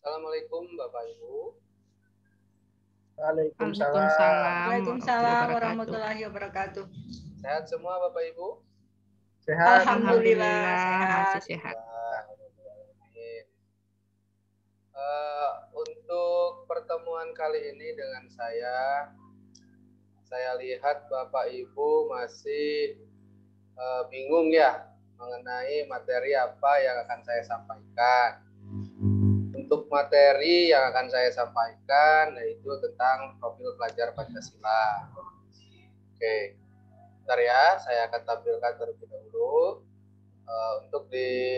Assalamualaikum Bapak Ibu. Waalaikumsalam. Waalaikumsalam warahmatullahi wabarakatuh. Sehat semua Bapak Ibu? Sehat. Alhamdulillah Masih sehat. sehat. Untuk pertemuan kali ini dengan saya lihat Bapak Ibu masih bingung ya mengenai materi apa yang akan saya sampaikan. Untuk materi yang akan saya sampaikan yaitu tentang profil pelajar Pancasila. Oke, bentar ya, saya akan tampilkan terlebih dahulu untuk di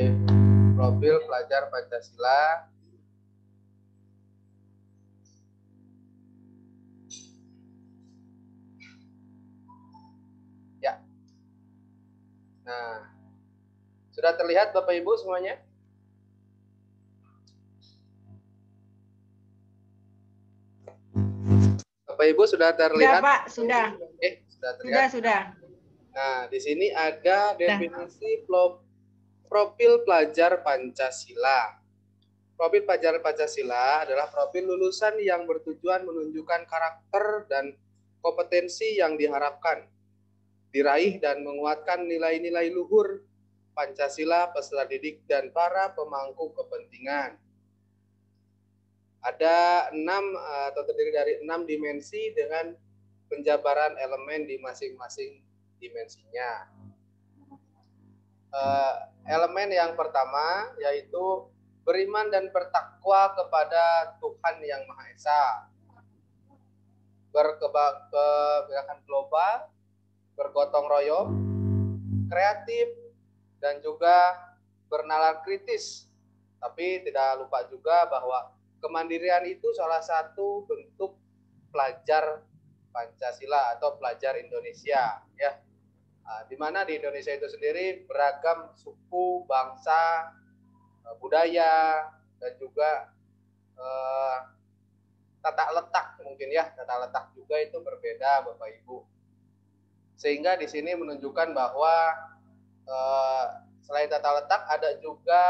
profil pelajar Pancasila. Ya. Nah, sudah terlihat Bapak Ibu semuanya? Bapak Ibu sudah terlihat? Sudah Pak, sudah. Sudah terlihat. Sudah. Nah, di sini ada definisi profil pelajar Pancasila. Profil pelajar Pancasila adalah profil lulusan yang bertujuan menunjukkan karakter dan kompetensi yang diharapkan, diraih dan menguatkan nilai-nilai luhur Pancasila, peserta didik, dan para pemangku kepentingan. Ada 6 atau terdiri dari 6 dimensi dengan penjabaran elemen di masing-masing dimensinya. Elemen yang pertama yaitu beriman dan bertakwa kepada Tuhan Yang Maha Esa, berkebakan global, bergotong royong, kreatif, dan juga bernalar kritis. Tapi tidak lupa juga bahwa kemandirian itu salah satu bentuk pelajar Pancasila atau pelajar Indonesia, ya. Di mana di Indonesia itu sendiri beragam suku, bangsa, budaya, dan juga tata letak mungkin ya, tata letak juga itu berbeda Bapak Ibu. Sehingga di sini menunjukkan bahwa selain tata letak ada juga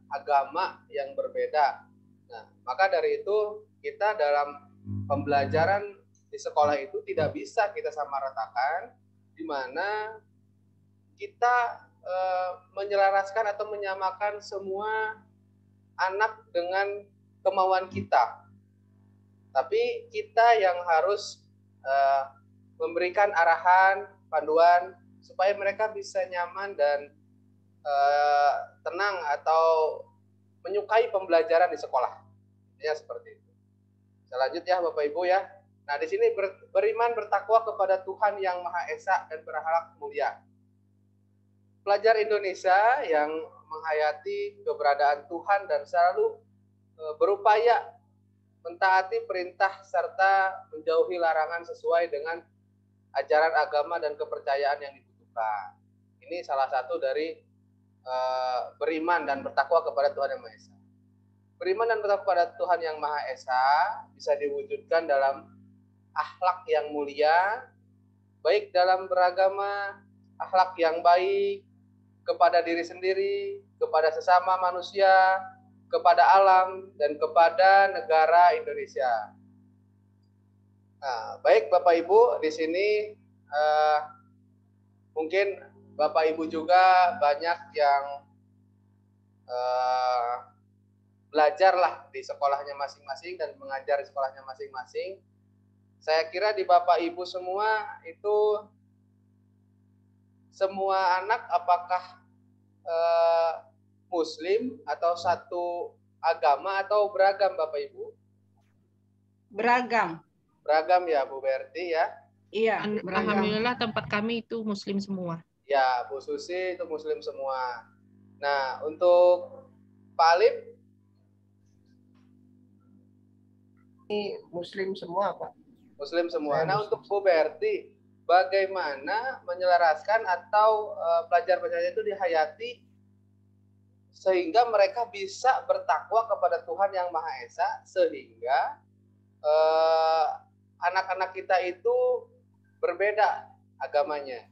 agama yang berbeda. Nah, maka dari itu kita dalam pembelajaran di sekolah itu tidak bisa kita samaratakan, di mana kita menyelaraskan atau menyamakan semua anak dengan kemauan kita. Tapi kita yang harus memberikan arahan, panduan supaya mereka bisa nyaman dan tenang atau menyukai pembelajaran di sekolah. Ya seperti itu. Selanjut ya Bapak Ibu ya. Nah, di sini beriman bertakwa kepada Tuhan Yang Maha Esa dan berakhlak mulia. Pelajar Indonesia yang menghayati keberadaan Tuhan dan selalu berupaya mentaati perintah serta menjauhi larangan sesuai dengan ajaran agama dan kepercayaan yang dibutuhkan. Ini salah satu dari beriman dan bertakwa kepada Tuhan Yang Maha Esa. Beriman dan bertakwa kepada Tuhan Yang Maha Esa bisa diwujudkan dalam akhlak yang mulia, baik dalam beragama, akhlak yang baik kepada diri sendiri, kepada sesama manusia, kepada alam, dan kepada negara Indonesia. Nah, baik Bapak Ibu, di sini mungkin Bapak Ibu juga banyak yang belajar lah di sekolahnya masing-masing dan mengajar di sekolahnya masing-masing. Saya kira di Bapak Ibu semua itu semua anak apakah Muslim atau satu agama atau beragam Bapak Ibu? Beragam. Beragam ya Bu Berti ya? Iya, beragam. Alhamdulillah tempat kami itu Muslim semua. Ya, Bu Susi itu Muslim semua. Nah, untuk Pak Alif? Ini Muslim semua Pak. Muslim semua. Nah, untuk Bu Berti, bagaimana menyelaraskan atau pelajar-pelajar itu dihayati sehingga mereka bisa bertakwa kepada Tuhan Yang Maha Esa, sehingga anak-anak kita itu berbeda agamanya.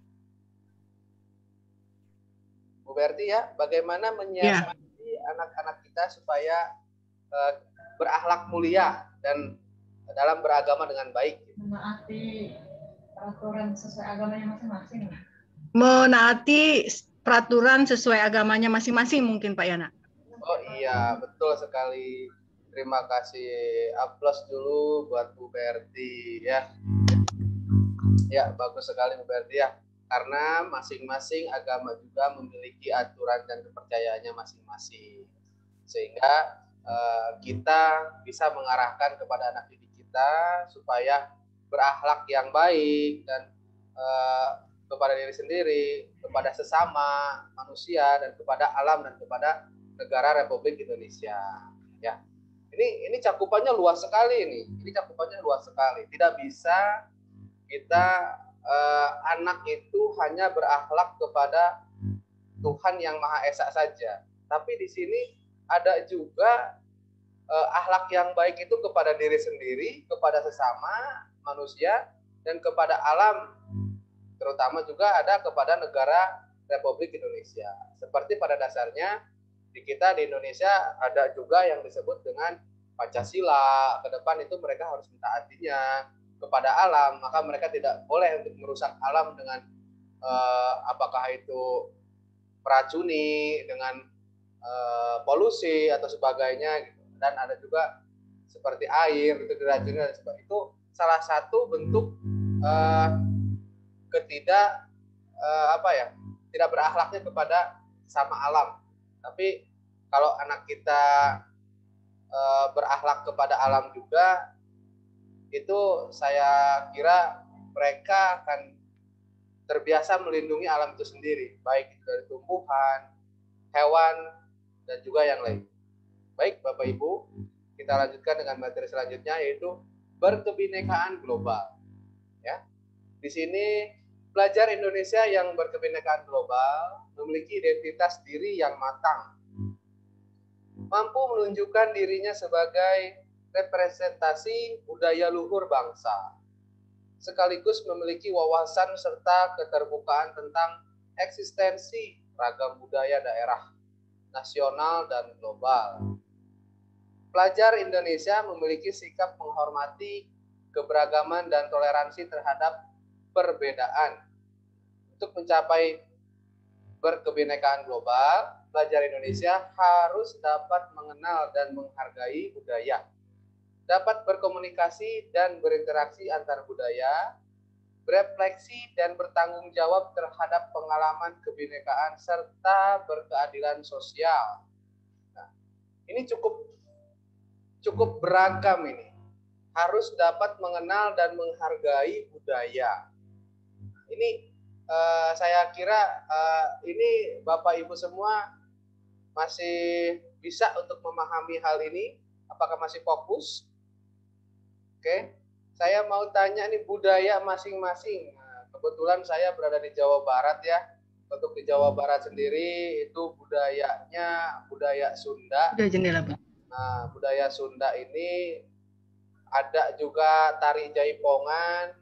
Bu Berti ya, bagaimana menyiasati anak-anak kita supaya berakhlak mulia dan dalam beragama dengan baik. Menaati peraturan sesuai agamanya masing-masing. Menaati peraturan sesuai agamanya masing-masing mungkin Pak Yana. Oh iya, betul sekali. Terima kasih. Aplaus dulu buat Bu Berti ya. Ya, bagus sekali Bu Berti ya. Karena masing-masing agama juga memiliki aturan dan kepercayaannya masing-masing. Sehingga kita bisa mengarahkan kepada anak didik kita supaya berakhlak yang baik dan kepada diri sendiri, kepada sesama manusia, dan kepada alam dan kepada negara Republik Indonesia. Ya, ini cakupannya luas sekali ini cakupannya luas sekali. Tidak bisa kita anak itu hanya berakhlak kepada Tuhan yang Maha Esa saja, tapi di sini ada juga akhlak yang baik itu kepada diri sendiri, kepada sesama manusia, dan kepada alam, terutama juga ada kepada negara Republik Indonesia. Seperti pada dasarnya di kita di Indonesia ada juga yang disebut dengan Pancasila. Ke depan itu mereka harus mentaatinya kepada alam, maka mereka tidak boleh untuk merusak alam dengan apakah itu meracuni dengan polusi atau sebagainya gitu. Dan ada juga seperti air itu diracuni dan sebagainya. Itu salah satu bentuk tidak berakhlaknya kepada sama alam. Tapi kalau anak kita berakhlak kepada alam juga, itu saya kira mereka akan terbiasa melindungi alam itu sendiri, baik dari tumbuhan, hewan, dan juga yang lain. Baik Bapak Ibu, kita lanjutkan dengan materi selanjutnya, yaitu berkebinekaan global. Ya, di sini pelajar Indonesia yang berkebinekaan global memiliki identitas diri yang matang, mampu menunjukkan dirinya sebagai representasi budaya luhur bangsa, sekaligus memiliki wawasan serta keterbukaan tentang eksistensi ragam budaya daerah, nasional, dan global. Pelajar Indonesia memiliki sikap menghormati keberagaman dan toleransi terhadap perbedaan. Untuk mencapai berkebinekaan global, pelajar Indonesia harus dapat mengenal dan menghargai budaya, dapat berkomunikasi dan berinteraksi antar budaya, berefleksi dan bertanggung jawab terhadap pengalaman kebinekaan serta berkeadilan sosial. Nah, ini cukup beragam ini. Harus dapat mengenal dan menghargai budaya. Ini saya kira ini Bapak Ibu semua masih bisa untuk memahami hal ini. Apakah masih fokus? Oke, saya mau tanya nih budaya masing-masing. Nah, kebetulan saya berada di Jawa Barat ya. Untuk di Jawa Barat sendiri itu budayanya budaya Sunda. Udah jendela, Pak. Nah, budaya Sunda ini ada juga tari jaipongan,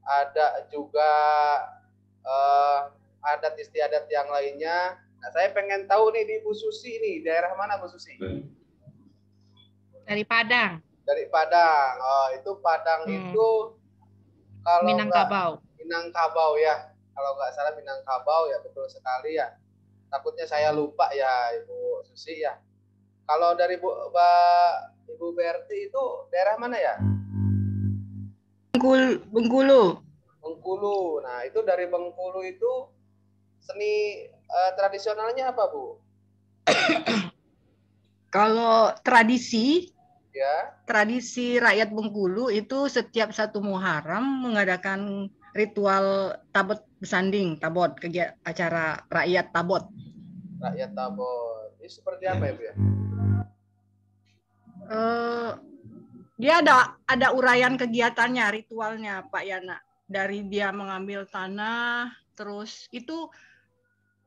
ada juga adat istiadat yang lainnya. Nah, saya pengen tahu nih di Bu Susi nih, daerah mana Bu Susi? Dari Padang. Dari Padang. Oh, itu Padang itu kalau Minangkabau. Minangkabau ya. Kalau nggak salah Minangkabau ya, betul sekali ya. Takutnya saya lupa ya Ibu Susi ya. Kalau dari Ibu Berti itu daerah mana ya? Bengkulu. Bengkulu. Nah, itu dari Bengkulu itu seni tradisionalnya apa, Bu? Kalau tradisi Ya. Tradisi rakyat Bengkulu itu setiap 1 Muharram mengadakan ritual tabot bersanding, tabot, kegiatan acara rakyat tabot. Rakyat tabot. Ini seperti apa ya, Bu ya? Dia ada uraian kegiatannya, ritualnya Pak Yana. Dari dia mengambil tanah, terus itu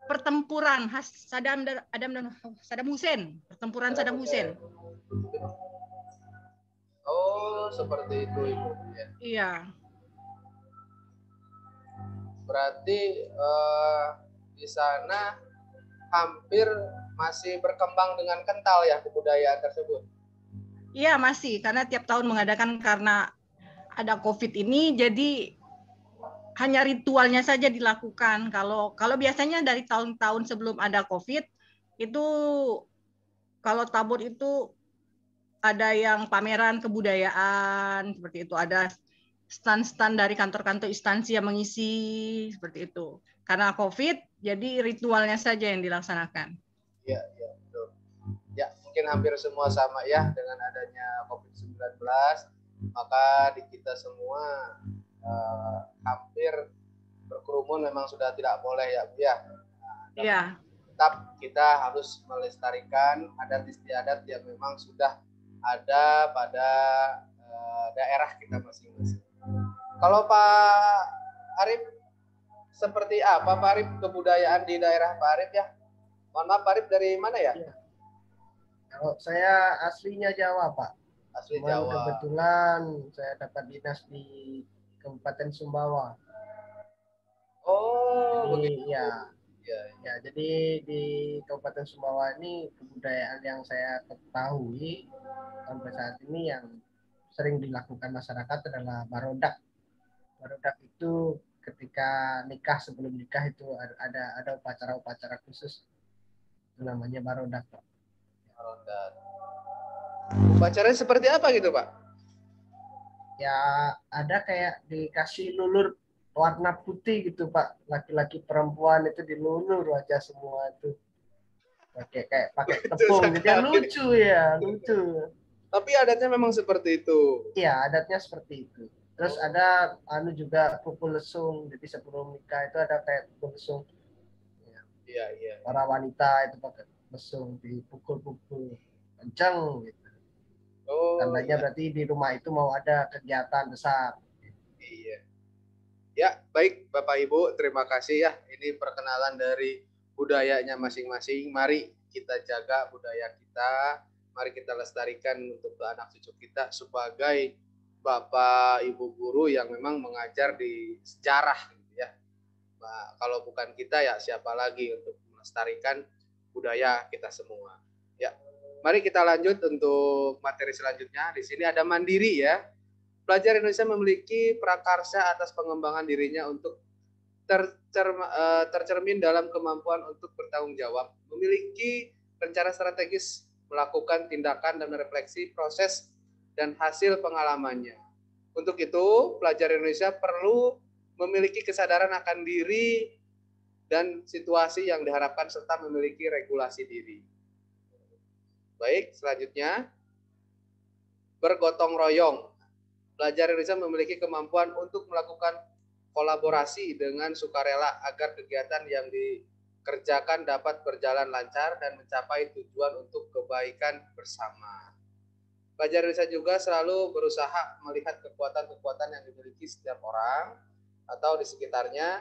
pertempuran khas Saddam Hussein, pertempuran Saddam Hussein. Oh, seperti itu Ibu. Ya. Iya. Berarti di sana hampir masih berkembang dengan kental ya kebudayaan tersebut. Iya masih, karena tiap tahun mengadakan karena ada COVID ini, jadi hanya ritualnya saja dilakukan. Kalau biasanya dari tahun-tahun sebelum ada COVID itu kalau tabur itu ada yang pameran kebudayaan seperti itu, ada stand-stand dari kantor-kantor instansi yang mengisi seperti itu. Karena COVID, jadi ritualnya saja yang dilaksanakan. Iya, iya, betul. Ya, mungkin hampir semua sama ya dengan adanya COVID-19, maka di kita semua hampir berkerumun memang sudah tidak boleh ya, Bu ya. Iya. Tetap kita harus melestarikan adat istiadat yang memang sudah ada pada daerah kita masing-masing. Kalau Pak Arif, seperti apa Pak Arif kebudayaan di daerah Pak Arif ya? Mohon maaf Pak Arif dari mana ya? Kalau saya aslinya Jawa, Pak. Asli Cuman Jawa. kebetulan saya dapat dinas di Kabupaten Sumbawa. Oh, Jadi begitu. ya, jadi di Kabupaten Sumbawa ini kebudayaan yang saya ketahui sampai saat ini yang sering dilakukan masyarakat adalah barodak. Barodak itu ketika nikah, sebelum nikah itu ada upacara-upacara khusus, itu namanya barodak, Pak. Barodak. Upacaranya seperti apa gitu Pak? Ya ada kayak dikasih lulur warna putih gitu, Pak. Laki-laki perempuan itu dilulur wajah semua itu. Pakai tepung. Jadi lucu ya, lucu. Tapi adatnya memang seperti itu. Iya, adatnya seperti itu. Terus ada juga pukul lesung. Jadi sebelum nikah itu ada kayak pukul lesung. Iya, iya. Para wanita itu pakai lesung, dipukul-pukul kencang gitu. Oh, Tandanya iya. berarti di rumah itu mau ada kegiatan besar. Iya. Ya, baik Bapak Ibu, terima kasih ya. Ini perkenalan dari budayanya masing-masing. Mari kita jaga budaya kita. Mari kita lestarikan untuk anak cucu kita sebagai Bapak Ibu guru yang memang mengajar di sejarah gitu ya. Nah, kalau bukan kita ya siapa lagi untuk melestarikan budaya kita semua. Ya. Mari kita lanjut untuk materi selanjutnya. Di sini ada mandiri ya. Pelajar Indonesia memiliki prakarsa atas pengembangan dirinya untuk tercermin dalam kemampuan untuk bertanggung jawab, memiliki rencana strategis, melakukan tindakan dan refleksi proses dan hasil pengalamannya. Untuk itu, pelajar Indonesia perlu memiliki kesadaran akan diri dan situasi yang diharapkan serta memiliki regulasi diri. Baik, selanjutnya bergotong royong. Pelajar Indonesia memiliki kemampuan untuk melakukan kolaborasi dengan sukarela agar kegiatan yang dikerjakan dapat berjalan lancar dan mencapai tujuan untuk kebaikan bersama. Pelajar Indonesia juga selalu berusaha melihat kekuatan-kekuatan yang dimiliki setiap orang atau di sekitarnya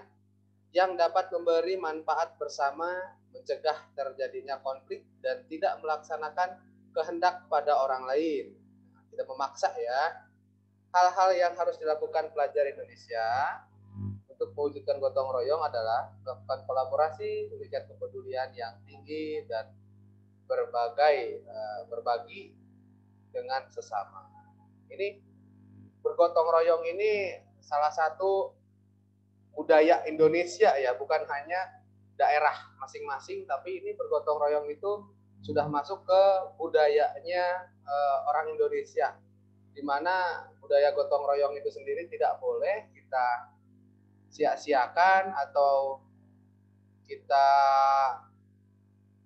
yang dapat memberi manfaat bersama, mencegah terjadinya konflik dan tidak melaksanakan kehendak pada orang lain. Tidak memaksa ya. Hal-hal yang harus dilakukan pelajar Indonesia untuk mewujudkan gotong royong adalah melakukan kolaborasi, memberikan kepedulian yang tinggi dan berbagi dengan sesama. Ini bergotong royong ini salah satu budaya Indonesia ya, bukan hanya daerah masing-masing, tapi ini bergotong royong itu sudah masuk ke budayanya orang Indonesia, di mana budaya gotong royong itu sendiri tidak boleh kita sia-siakan atau kita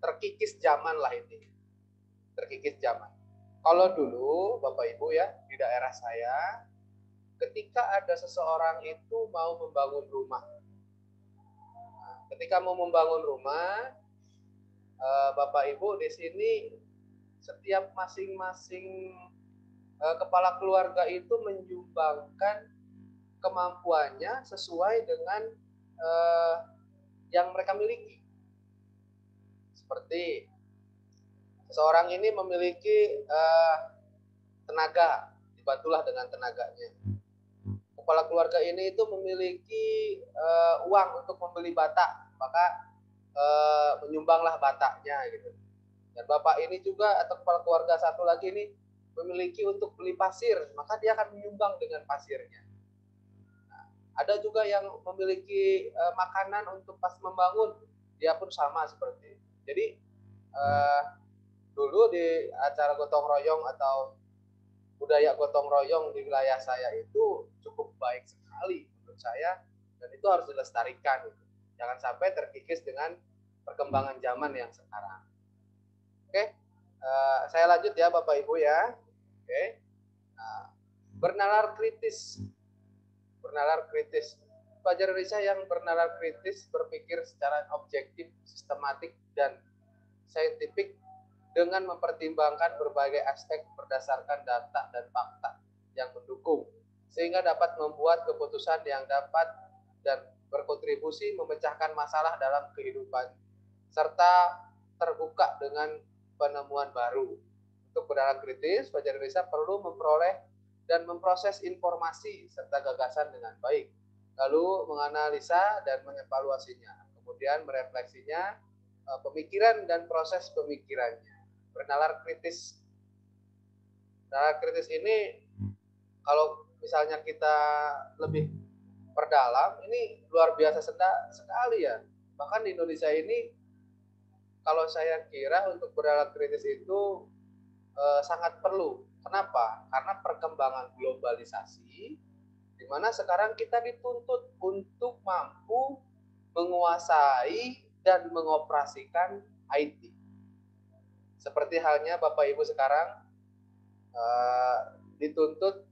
terkikis zaman lah ini. Terkikis zaman. Kalau dulu Bapak Ibu ya di daerah saya, ketika ada seseorang itu mau membangun rumah. Ketika mau membangun rumah, Bapak Ibu di sini setiap masing-masing kepala keluarga itu menyumbangkan kemampuannya sesuai dengan yang mereka miliki. Seperti seseorang ini memiliki tenaga, dibantulah dengan tenaganya. Kepala keluarga ini itu memiliki uang untuk membeli bata, maka menyumbanglah batanya gitu. Dan bapak ini juga atau kepala keluarga satu lagi ini memiliki untuk beli pasir, maka dia akan menyumbang dengan pasirnya. Nah, ada juga yang memiliki makanan untuk pas membangun, dia pun sama seperti itu. Jadi dulu di acara gotong royong atau budaya gotong royong di wilayah saya itu cukup baik sekali menurut saya, dan itu harus dilestarikan. Jangan sampai terkikis dengan perkembangan zaman yang sekarang. Oke, saya lanjut ya Bapak Ibu ya. Oke, bernalar kritis. Bernalar kritis. Pelajar Indonesia yang bernalar kritis berpikir secara objektif, sistematik, dan saintifik dengan mempertimbangkan berbagai aspek berdasarkan data dan fakta yang mendukung, sehingga dapat membuat keputusan yang dapat dan berkontribusi memecahkan masalah dalam kehidupan, serta terbuka dengan penemuan baru. Untuk bernalar kritis, pelajar Indonesia perlu memperoleh dan memproses informasi serta gagasan dengan baik, lalu menganalisa dan mengevaluasinya, kemudian merefleksinya, pemikiran dan proses pemikirannya. Bernalar kritis. Nalar kritis ini kalau misalnya kita lebih perdalam, ini luar biasa sekali ya. Bahkan di Indonesia ini, kalau saya kira untuk bernalar kritis itu sangat perlu. Kenapa? Karena perkembangan globalisasi, di mana sekarang kita dituntut untuk mampu menguasai dan mengoperasikan IT. Seperti halnya Bapak Ibu sekarang dituntut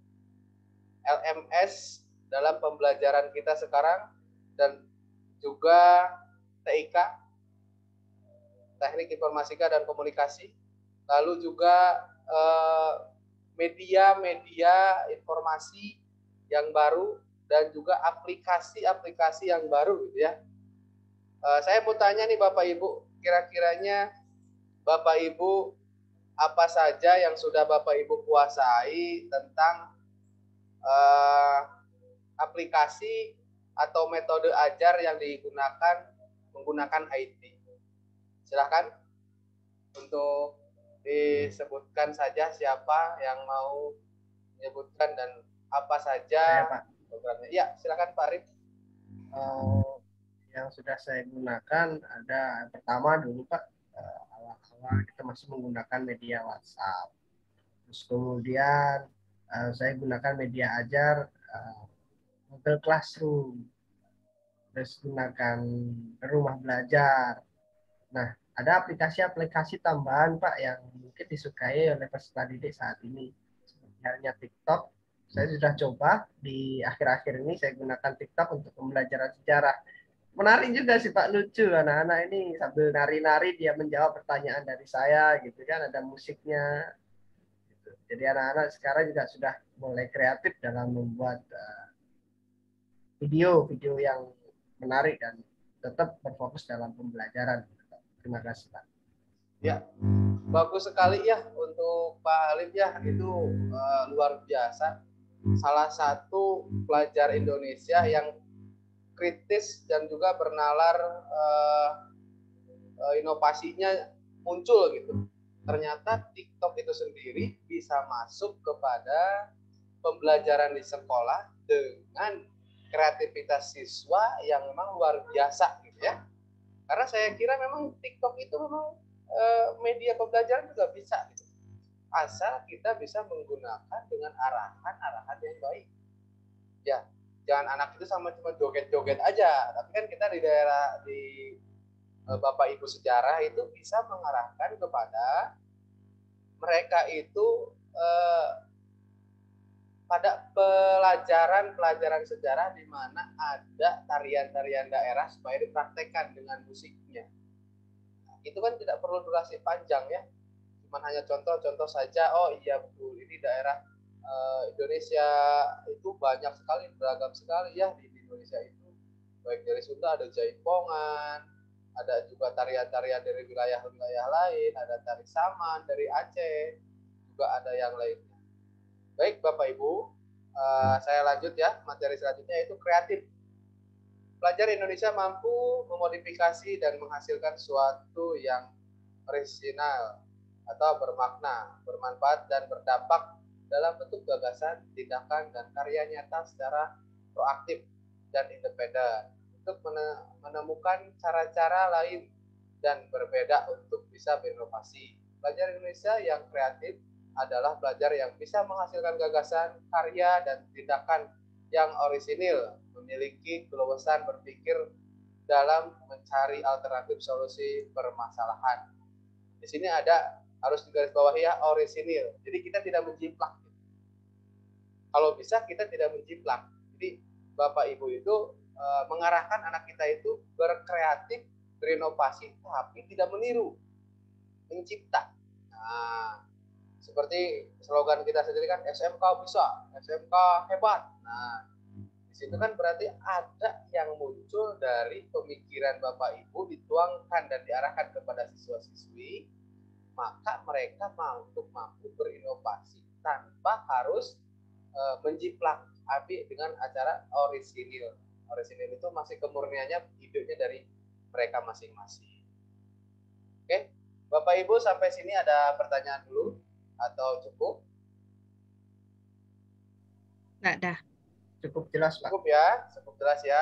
LMS dalam pembelajaran kita sekarang, dan juga TIK, Teknik Informatika dan Komunikasi, lalu juga media-media informasi yang baru, dan juga aplikasi-aplikasi yang baru gitu ya. Saya mau tanya nih Bapak Ibu, kira-kiranya Bapak Ibu apa saja yang sudah Bapak Ibu kuasai tentang aplikasi atau metode ajar yang digunakan menggunakan IT? Silakan untuk disebutkan saja siapa yang mau menyebutkan dan apa saja programnya. Ya, silakan Pak Arif. Yang sudah saya gunakan ada pertama dulu Pak, awal-awal kita masih menggunakan media WhatsApp. Terus kemudian saya gunakan media ajar Google Classroom. Terus gunakan rumah belajar. Nah, ada aplikasi-aplikasi tambahan Pak yang mungkin disukai oleh peserta didik saat ini. Seperti halnya TikTok. Saya sudah coba di akhir-akhir ini, saya gunakan TikTok untuk pembelajaran sejarah. Menarik juga sih Pak, lucu. Anak-anak ini sambil nari-nari dia menjawab pertanyaan dari saya gitu kan, ada musiknya. Gitu. Jadi anak-anak sekarang juga sudah mulai kreatif dalam membuat video-video yang menarik dan tetap berfokus dalam pembelajaran. Terima kasih Pak. Ya, bagus sekali ya untuk Pak Halim ya, itu luar biasa. Salah satu pelajar Indonesia yang kritis dan juga bernalar inovasinya muncul gitu. Ternyata TikTok itu sendiri bisa masuk kepada pembelajaran di sekolah dengan kreativitas siswa yang memang luar biasa gitu ya. Karena saya kira memang TikTok itu memang media pembelajaran juga bisa gitu. Asal kita bisa menggunakan dengan arahan-arahan yang baik. Ya, jangan anak itu sama cuma joget-joget aja. Tapi kan kita di daerah di Bapak Ibu sejarah itu bisa mengarahkan kepada mereka itu pada pelajaran sejarah di mana ada tarian-tarian daerah supaya dipraktekkan dengan musiknya. Nah, itu kan tidak perlu durasi panjang ya. Cuman hanya contoh-contoh saja. Oh iya betul, ini daerah Indonesia itu banyak sekali, beragam sekali ya di Indonesia itu. Baik dari Sunda ada Jaipongan, ada juga tarian-tarian dari wilayah-wilayah lain, ada tari Saman dari Aceh, juga ada yang lainnya. Baik Bapak Ibu, saya lanjut ya, materi selanjutnya yaitu kreatif. Pelajar Indonesia mampu memodifikasi dan menghasilkan sesuatu yang orisinal. atau bermakna, bermanfaat, dan berdampak dalam bentuk gagasan, tindakan, dan karya nyata secara proaktif dan independen untuk menemukan cara-cara lain dan berbeda untuk bisa berinovasi. Pelajar Indonesia yang kreatif adalah pelajar yang bisa menghasilkan gagasan, karya, dan tindakan yang orisinil, memiliki keluasan berpikir dalam mencari alternatif solusi permasalahan. Di sini ada, harus digarisbawahi ya, orisinil. Jadi kita tidak menjiplak. Kalau bisa kita tidak menjiplak. Jadi Bapak Ibu itu mengarahkan anak kita itu berkreatif, berinovasi, tapi tidak meniru, mencipta. Nah, seperti slogan kita sendiri kan, SMK bisa, SMK hebat. Nah, di situ kan berarti ada yang muncul dari pemikiran Bapak Ibu, dituangkan dan diarahkan kepada siswa-siswi, maka mereka mampu berinovasi tanpa harus menjiplak api dengan acara orisinil. Orisinil itu masih kemurniannya, idenya dari mereka masing-masing. Oke, Bapak Ibu sampai sini ada pertanyaan dulu atau cukup? Nggak ada. Cukup jelas, Pak. Cukup ya, cukup jelas ya.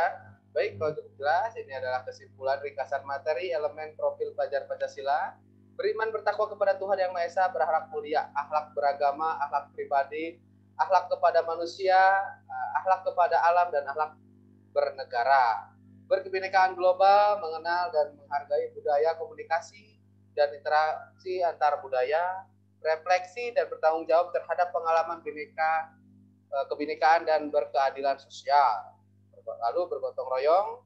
Baik, kalau cukup jelas, ini adalah kesimpulan ringkasan materi elemen profil pelajar Pancasila. Beriman bertakwa kepada Tuhan Yang Maha Esa, berakhlak mulia, akhlak beragama, akhlak pribadi, akhlak kepada manusia, akhlak kepada alam, dan akhlak bernegara. Berkebinekaan global, mengenal dan menghargai budaya, komunikasi dan interaksi antar budaya, refleksi dan bertanggung jawab terhadap pengalaman kebinekaan dan berkeadilan sosial. Lalu bergotong royong,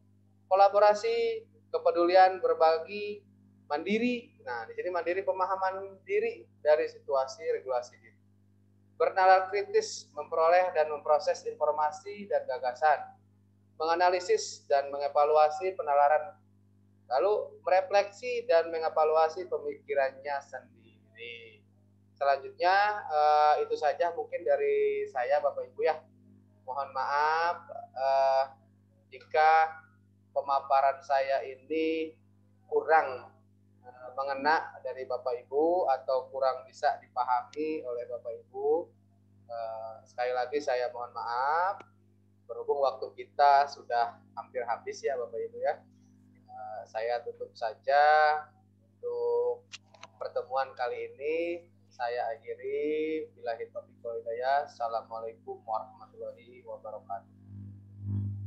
kolaborasi, kepedulian, berbagi, mandiri. Nah, di sini mandiri, pemahaman diri dari situasi regulasi diri. Bernalar kritis, memperoleh dan memproses informasi dan gagasan, menganalisis dan mengevaluasi penalaran, lalu merefleksi dan mengevaluasi pemikirannya sendiri. Selanjutnya itu saja mungkin dari saya Bapak Ibu ya. Mohon maaf jika pemaparan saya ini kurang mengena dari Bapak Ibu atau kurang bisa dipahami oleh Bapak Ibu. Sekali lagi saya mohon maaf, berhubung waktu kita sudah hampir habis ya Bapak Ibu ya. Saya tutup saja untuk pertemuan kali ini. Saya akhiri. Billahi taufiq wal hidayah. Assalamualaikum warahmatullahi wabarakatuh.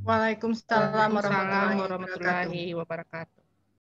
Waalaikumsalam Waalaikumsalam warahmatullahi warahmatullahi wabarakatuh.